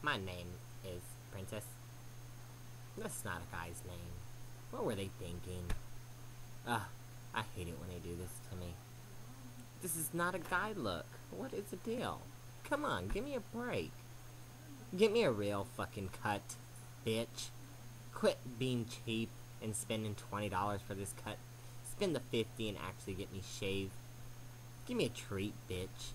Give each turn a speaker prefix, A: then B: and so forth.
A: My name is Princess. That's not a guy's name. What were they thinking? Ugh, I hate it when they do this to me. This is not a guy look. What is the deal? Come on, give me a break. Get me a real fucking cut, bitch. Quit being cheap and spending $20 for this cut. Spend the $50 and actually get me shaved. Give me a treat, bitch.